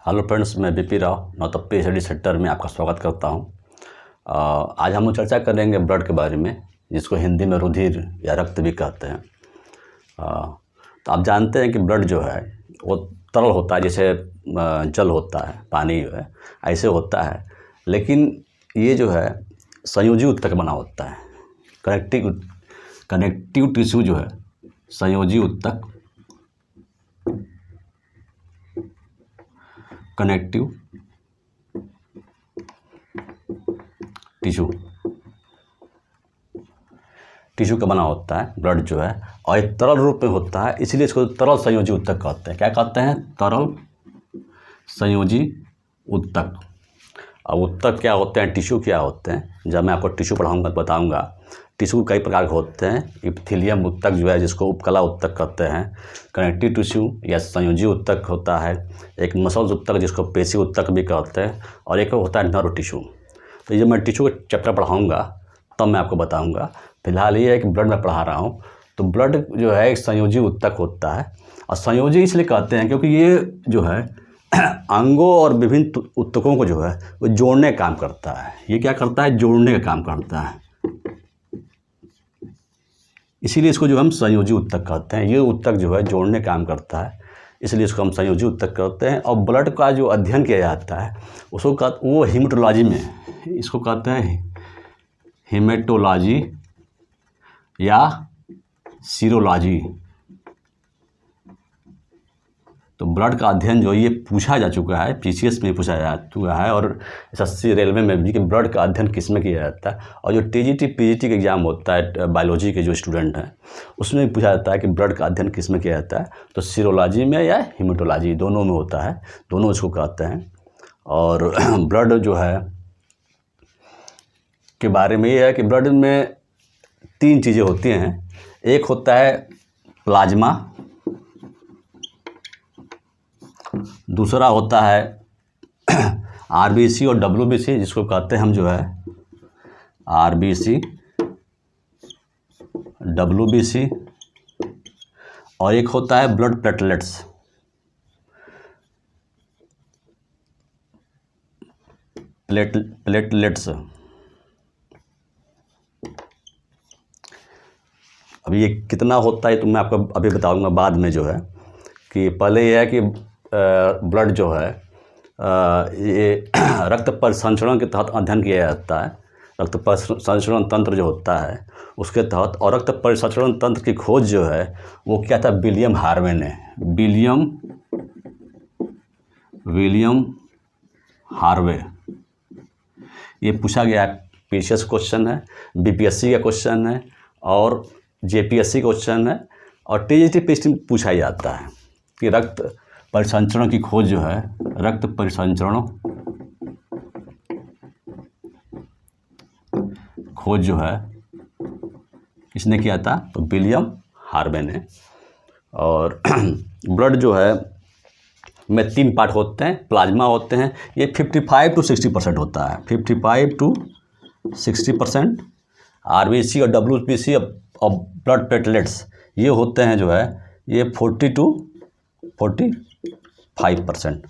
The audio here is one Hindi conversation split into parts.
हेलो फ्रेंड्स, मैं बीपी राव नौतप्पी स्टडी सेंटर में आपका स्वागत करता हूं। आज हम लोग चर्चा करेंगे ब्लड के बारे में, जिसको हिंदी में रुधिर या रक्त भी कहते हैं। तो आप जानते हैं कि ब्लड जो है वो तरल होता है, जैसे जल होता है, पानी जो है ऐसे होता है, लेकिन ये जो है संयोजी ऊतक बना होता है। कनेक्टिव टिश्यू जो है संयोजी ऊतक, कनेक्टिव टिश्यू का बना होता है ब्लड जो है, और एक तरल रूप में होता है, इसलिए इसको तरल संयोजी ऊतक कहते हैं। क्या कहते हैं? तरल संयोजी ऊतक। अब ऊतक क्या होते हैं, टिश्यू क्या होते हैं, जब मैं आपको टिश्यू पढ़ाऊंगा तो बताऊंगा। टिश्यू कई प्रकार के होते हैं। इपिथेलियम ऊतक जो है, जिसको उपकला ऊतक कहते हैं, कनेक्टिव टिश्यू या संयोजी ऊतक होता है, एक मसल्स ऊतक जिसको पेशी ऊतक भी कहते हैं, और एक होता है नर्व टिश्यू। तो ये मैं टिश्यू का चैप्टर पढ़ाऊंगा तब मैं आपको बताऊंगा। फिलहाल ये है कि ब्लड में पढ़ा रहा हूँ। तो ब्लड जो है एक संयोजी ऊतक होता है, और संयोजी इसलिए कहते हैं क्योंकि ये जो है अंगों और विभिन्न ऊतकों को जो है वो जोड़ने का काम करता है। ये क्या करता है? जोड़ने का काम करता है, इसीलिए इसको जो हम संयोजी ऊतक कहते हैं। ये ऊतक जो है जोड़ने का काम करता है, इसलिए इसको हम संयोजी ऊतक कहते हैं। और ब्लड का जो अध्ययन किया जाता है उसको वो हीमेटोलॉजी में, इसको कहते हैं हीमेटोलॉजी या सीरोलॉजी। तो ब्लड का अध्ययन जो ये पूछा जा चुका है, पीसीएस में पूछा जा चुका है, और एसएससी रेलवे में भी कि ब्लड का अध्ययन किस में किया जाता है। और जो टीजीटी पीजीटी का एग्जाम होता है बायोलॉजी के जो स्टूडेंट हैं, उसमें भी पूछा जाता है कि ब्लड का अध्ययन किस में किया जाता है। तो सीरोलॉजी में या हीमेटोलॉजी, दोनों में होता है, दोनों इसको कहते हैं। और ब्लड जो है के बारे में ये है कि ब्लड में 3 चीज़ें होती हैं। एक होता है प्लाज्मा, दूसरा होता है आरबीसी और डब्ल्यूबीसी, जिसको कहते हैं हम जो है आरबीसी, डब्ल्यूबीसी, और एक होता है ब्लड प्लेटलेट्स। प्लेटलेट्स। अब ये कितना होता है तो मैं आपको अभी बताऊंगा बाद में। जो है कि पहले ये है कि ब्लड जो है ये रक्त परिसंचरण के तहत अध्ययन किया जाता है। रक्त परिसंचरण तंत्र जो होता है उसके तहत, और रक्त परिसंचरण तंत्र की खोज जो है वो क्या था? विलियम हार्वे ने। William Harvey. ये पूछा गया पीसीएस क्वेश्चन है, बीपीएससी का क्वेश्चन है, और जेपीएससी क्वेश्चन है, और टीजीटी पीसीटी पूछा जाता है कि रक्त परिसंचरण की खोज जो है, रक्त परिसंचरण खोज जो है किसने किया था? तो विलियम हार्वे ने। और ब्लड जो है में 3 पार्ट होते हैं। प्लाज्मा होते हैं, ये 55 to 60% होता है, 55 to 60%। आरबीसी और डब्ल्यूबीसी और ब्लड प्लेटलेट्स ये होते हैं जो है ये 40 to 45%।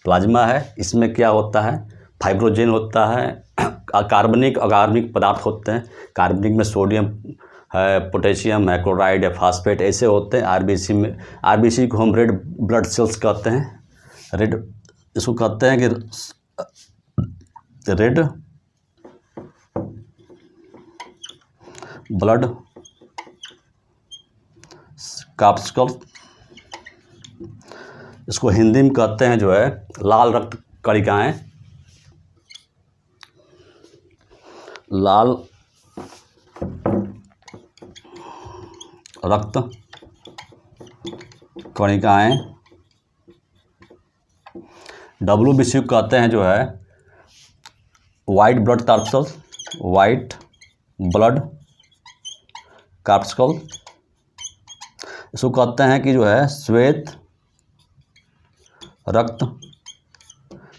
प्लाज्मा है, इसमें क्या होता है? फाइब्रोजेन होता है, कार्बनिक अकार्बनिक पदार्थ होते हैं। कार्बनिक में सोडियम है, पोटेशियम है, क्लोराइड है, फास्फेट ऐसे होते हैं। आरबीसी को हम रेड ब्लड सेल्स कहते हैं। रेड, इसको कहते हैं कि रेड ब्लड कार्पस्कल। इसको हिंदी में कहते हैं जो है लाल रक्त कणिकाएं। लाल रक्त कणिकाएं। डब्ल्यूबीसी कहते हैं जो है white blood corpuscle, white blood corpuscle. इसको कहते हैं कि जो है श्वेत रक्त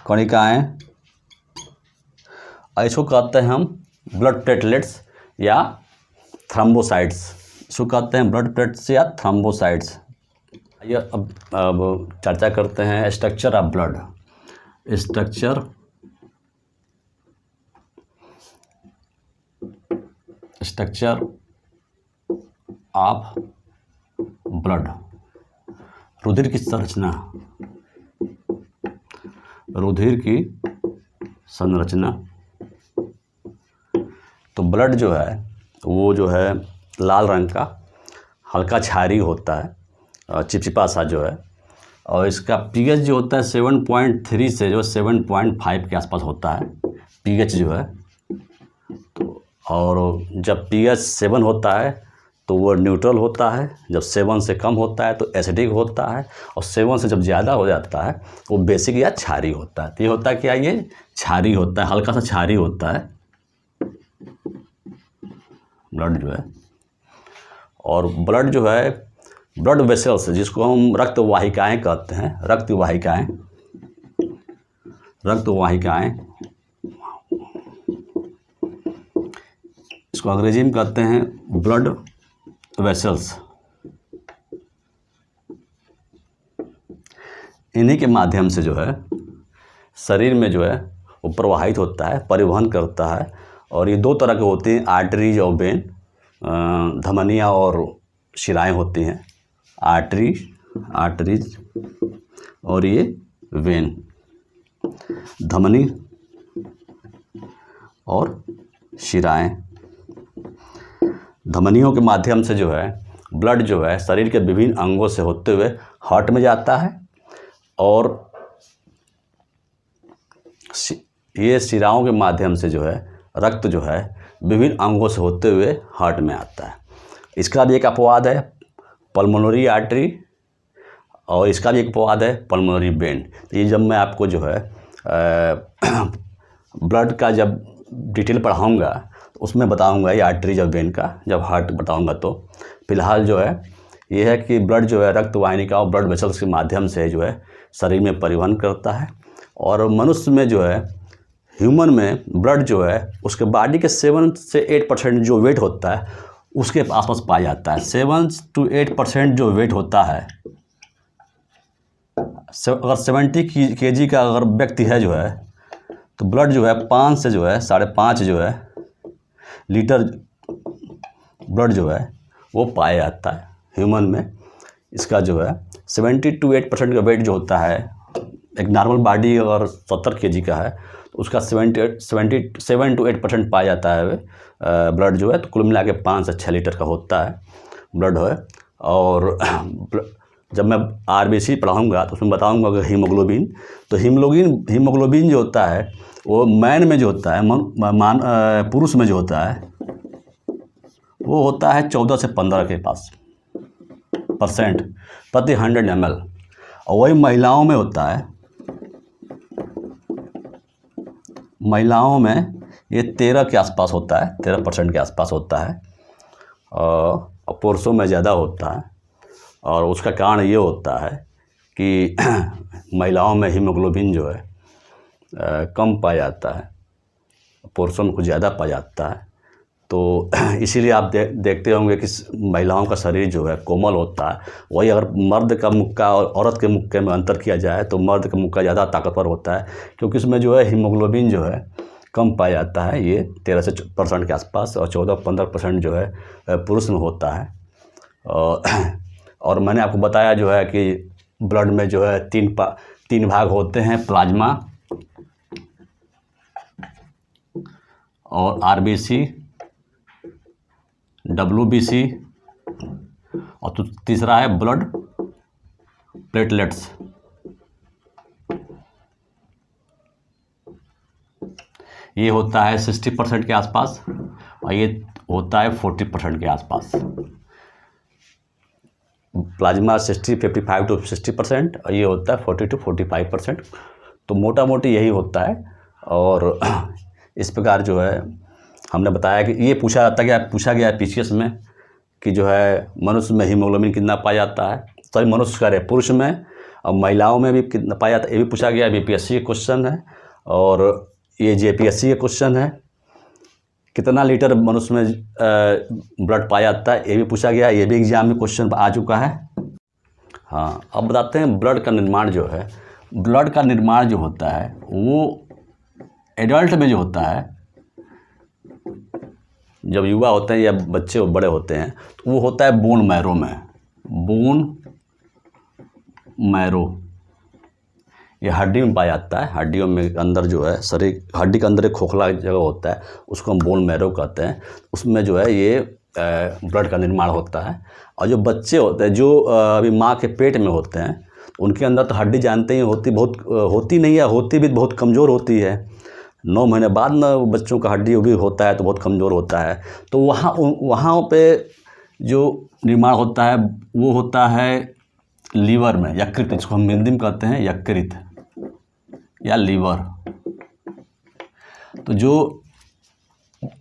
कणिकाएं। इसको कहते हैं हम ब्लड प्लेटलेट्स या थ्रोम्बोसाइट्स। इसको कहते हैं ब्लड प्लेटलेट्स या थ्रोम्बोसाइट्स। आइए अब चर्चा करते हैं structure of blood. Structure of blood, रुधिर की संरचना, रुधिर की संरचना। तो ब्लड जो है वो जो है लाल रंग का हल्का क्षारीय होता है, चिपचिपा सा जो है, और इसका पीएच जो होता है 7.3 से जो 7.5 के आसपास होता है पीएच जो है। तो और जब पीएच 7 होता है तो वो न्यूट्रल होता है, जब 7 से कम होता है तो एसिडिक होता है, और 7 से जब ज़्यादा हो जाता है वो बेसिक या क्षारीय होता है। तो ये होता है क्या, ये क्षारीय होता है, हल्का सा क्षारीय होता है ब्लड जो है। और ब्लड जो है, ब्लड वेसल्स जिसको हम रक्त वाहिकाएँ कहते हैं, रक्त वाहिकाएँ इसको अंग्रेजी में कहते हैं ब्लड वेसल्स। इन्हीं के माध्यम से जो है शरीर में जो है वो प्रवाहित होता है, परिवहन करता है। और ये दो तरह के होते हैं, आर्टरीज और वेन, धमनियाँ और शिराएँ होती हैं, आर्टरीज और ये वेन, धमनी और शिराएँ। धमनियों के माध्यम से जो है ब्लड जो है शरीर के विभिन्न अंगों से होते हुए हार्ट में जाता है, और ये शिराओं के माध्यम से जो है रक्त जो है विभिन्न अंगों से होते हुए हार्ट में आता है। इसका भी एक अपवाद है पल्मोनरी आर्टरी, और इसका भी एक अपवाद है पल्मोनरी वेन। तो ये जब मैं आपको जो है ब्लड का जब डिटेल पढ़ाऊँगा तो उसमें बताऊँगा ये आर्टरी जब वेन का, जब हार्ट बताऊँगा। तो फिलहाल जो है ये है कि ब्लड जो है रक्त वाहिनिका और ब्लड वेसल्स के माध्यम से जो है शरीर में परिवहन करता है। और मनुष्य में जो है, ह्यूमन में ब्लड जो है उसके बॉडी के 7 से 8% जो वेट होता है उसके आसपास पाया जाता है। 7 to 8% जो वेट होता है, अगर 70 kg का अगर व्यक्ति है जो है, तो ब्लड जो है 5 से जो है 5.5 जो है लीटर ब्लड जो है वो पाया जाता है ह्यूमन में। इसका जो है 70 to 8% का वेट जो होता है, एक नॉर्मल बॉडी अगर 70 kg का है तो उसका 7 to 8% पाया जाता है ब्लड जो है। तो कुल मिला के 5 से 6 लीटर का होता है ब्लड है। और जब मैं आरबीसी पढ़ाऊँगा तो उसमें बताऊँगा कि हीमोग्लोबिन, तो हीमोग्लोबिन जो होता है वो मैन में जो होता है, पुरुष में जो होता है वो होता है 14 से 15 के पास % प्रति 100 ml, और वही महिलाओं में होता है, महिलाओं में ये 13 के आसपास होता है, 13% के आसपास होता है, और पुरुषों में ज़्यादा होता है। और उसका कारण ये होता है कि महिलाओं में हीमोग्लोबिन जो है कम पाया जाता है, पुरुषों में कुछ ज़्यादा पाया जाता है। तो इसीलिए आप देखते होंगे कि महिलाओं का शरीर जो है कोमल होता है। वही अगर मर्द का मुक्का और औरत के मुक्के में अंतर किया जाए तो मर्द का मुक्का ज़्यादा ताकतवर होता है, क्योंकि उसमें जो है हीमोग्लोबिन जो है कम पाया जाता है, ये 13 से 14% के आसपास, और 14-15% जो है पुरुष में होता है। और मैंने आपको बताया जो है कि ब्लड में जो है 3 भाग होते हैं, प्लाज्मा और आरबीसी, डब्ल्यूबीसी, और तो तीसरा है ब्लड प्लेटलेट्स। ये होता है 60% के आसपास, और ये होता है 40% के आसपास। प्लाज्मा 55 to 60%, और ये होता है 40 to 45%। तो मोटा मोटी यही होता है। और इस प्रकार जो है हमने बताया कि ये पूछा गया है पीसीएस में कि जो है मनुष्य में हीमोग्लोबिन कितना पाया जाता है, सॉरी मनुष्य का पुरुष में, और महिलाओं में भी कितना पाया जाता है, ये भी पूछा गया है। बीपीएससी का क्वेश्चन है, और ये जेपीएससी का क्वेश्चन है। कितना लीटर मनुष्य में ब्लड पाया जाता है, ये भी पूछा गया है, ये भी एग्जाम में क्वेश्चन आ चुका है। हाँ, अब बताते हैं ब्लड का निर्माण जो है, ब्लड का निर्माण जो होता है वो एडल्ट में जो होता है, जब युवा होते हैं या बच्चे बड़े होते हैं तो वो होता है बोन मैरो में। बोन मैरो ये हड्डी में पाया जाता है। हड्डियों में अंदर जो है शरीर, हड्डी के अंदर एक खोखला जगह होता है, उसको हम बोन मैरो कहते हैं। उसमें जो है ये ब्लड का निर्माण होता है। और जो बच्चे होते हैं जो अभी माँ के पेट में होते हैं, उनके अंदर तो हड्डी जानते ही होती नहीं है, होती भी बहुत कमज़ोर होती है। 9 महीने बाद ना बच्चों का हड्डी भी होता है तो बहुत कमज़ोर होता है। तो वहाँ पे जो निर्माण होता है वो होता है लीवर में, यकृत, इसको हम हिंदी में कहते हैं यकृत या लीवर। तो जो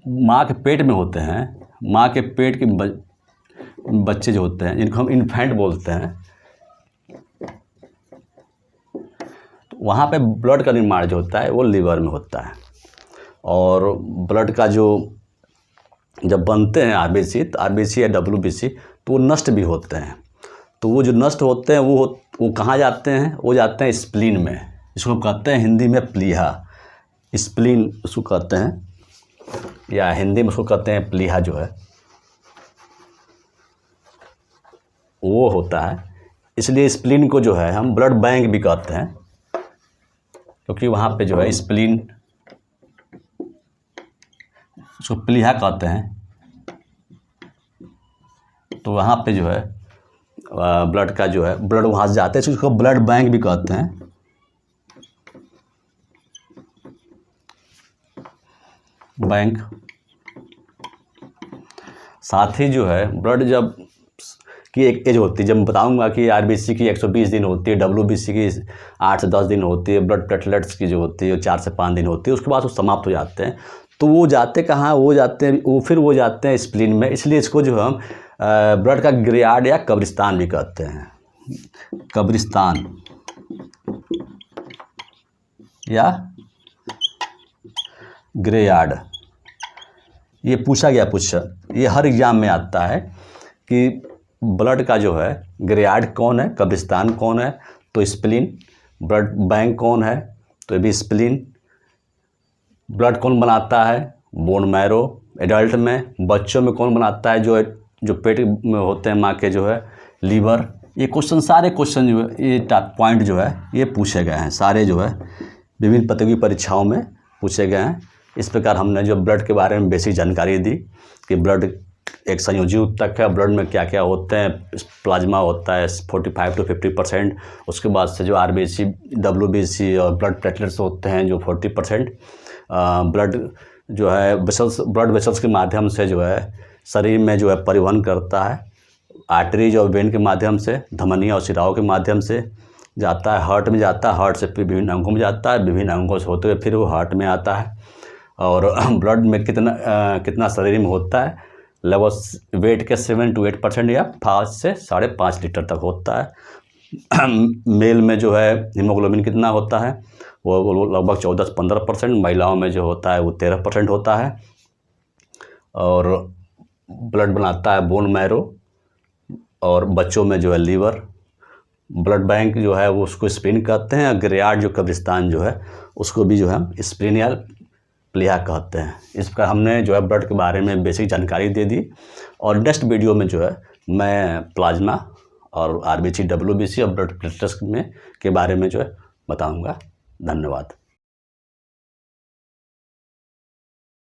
माँ के पेट में होते हैं, माँ के पेट के बच्चे जो होते हैं, जिनको हम इन्फेंट बोलते हैं, तो वहाँ पे ब्लड का निर्माण जो होता है वो लीवर में होता है। और ब्लड का जो जब बनते हैं आरबीसी या डब्ल्यूबीसी तो वो नष्ट भी होते हैं। तो वो जो नष्ट होते हैं वो कहाँ जाते हैं? वो जाते हैं स्प्लीन में, इसको कहते हैं हिंदी में प्लीहा। स्प्लीन उसको कहते हैं, या हिंदी में उसको कहते हैं प्लीहा जो है वो होता है। इसलिए स्प्लीन को जो है हम ब्लड बैंक भी कहते हैं, क्योंकि वहाँ पे जो है स्प्लीन, उसको प्लीहा कहते हैं। तो वहाँ पे जो है ब्लड का जो है ब्लड वहाँ से जाते हैं, इसको ब्लड बैंक भी कहते हैं। बैंक साथ ही जो है ब्लड जब की एक एज होती है, जब मैं बताऊंगा कि आरबीसी की 120 दिन होती है, डब्ल्यूबीसी की 8 से 10 दिन होती है, ब्लड प्लेटलेट्स की जो होती है 4 से 5 दिन होती है, उसके बाद वो समाप्त हो जाते हैं। तो वो जाते कहाँ? वो जाते हैं, फिर वो जाते हैं स्प्लीन में। इसलिए इसको जो हम ब्लड का ग्रेयार्ड या कब्रिस्तान भी कहते हैं। कब्रिस्तान या ग्रेयार्ड, ये पूछा गया क्वेश्चन, ये हर एग्जाम में आता है कि ब्लड का जो है ग्रेयार्ड कौन है, कब्रिस्तान कौन है, तो स्प्लीन। ब्लड बैंक कौन है, तो ये भी स्प्लीन। ब्लड कौन बनाता है? Bone marrow. एडल्ट में, बच्चों में कौन बनाता है? जो पेट में होते हैं माँ के, जो है लीवर। ये क्वेश्चन, सारे क्वेश्चन जो है, ये पॉइंट जो है ये पूछे गए हैं, सारे जो है विभिन्न प्रतियोगी परीक्षाओं में पूछे गए हैं। इस प्रकार हमने जो ब्लड के बारे में बेसिक जानकारी दी कि ब्लड एक संयोजी ऊतक है, ब्लड में क्या क्या होते हैं। प्लाज्मा होता है 45 to 50%। उसके बाद से जो आरबीसी, डब्ल्यूबीसी और ब्लड प्लेटलेट्स होते हैं जो 40%। ब्लड जो है ब्लड वेसल्स के माध्यम से जो है शरीर में जो है परिवहन करता है। आर्टरीज और वेन के माध्यम से, धमनियों और शिराओं के माध्यम से जाता है, हार्ट में जाता है, हार्ट से फिर विभिन्न अंगों में जाता है, विभिन्न अंगों से होते हुए फिर वो हार्ट में आता है। और ब्लड में कितना शरीर में होता है? लगभग वेट के 7 to 8% या 5 से 5.5 लीटर तक होता है। मेल में जो है हीमोग्लोबिन कितना होता है? वो लगभग 14 से 15%। महिलाओं में जो होता है वो 13% होता है। और ब्लड बनाता है बोन मैरो, और बच्चों में जो है लीवर। ब्लड बैंक जो है वो उसको स्प्लीन कहते हैं। ग्रेयार्ड जो कब्रिस्तान जो है उसको भी जो है स्प्लीन या प्लीहा कहते हैं। इस प्रकार हमने जो है ब्लड के बारे में बेसिक जानकारी दे दी। और नेक्स्ट वीडियो में जो है मैं प्लाज्मा और आरबीसी, डब्ल्यूबीसी और ब्लड प्लेटलेट्स में के बारे में जो है बताऊंगा। धन्यवाद।